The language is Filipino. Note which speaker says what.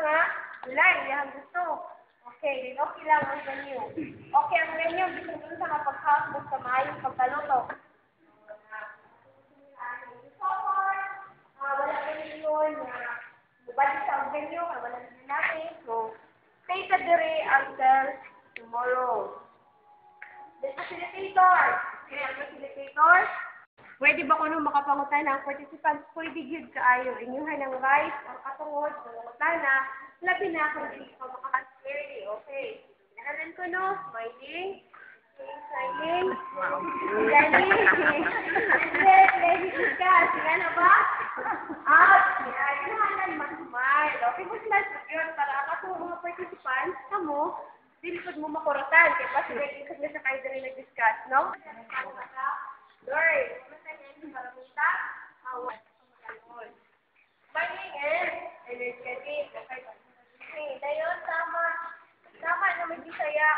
Speaker 1: nga, wala, iyang gusto. Okay, then okay lang ang venue. Okay, ang venue, gusto nyo sa kapag-house, basta maayong pagkaluto. Wala kayo yun, balik sa venue, wala na natin. So, stay ka dire until tomorrow. The facilitator. Okay, ang facilitator. Pwede ba kuno makapangutan ang participants? Pwede yun kaayo. Inyuhan ng rights, ang katungod, pangutana, labi na kung hindi pa makakaswerte. Okay. Nakalan ko no, smiling. Smiling. Ready ka. Sige na ba? Out. Inuhanan mag-smile. Okay, mag-smile po yun. Para ang katungod mga participants, kamo, dilipod mo makuratan. Kaya pa sila yung kasi sa kayo rin nag-discuss, no? Lord, paramita, awan, smiling and energetic. Okay, dayon, tama na may bisaya.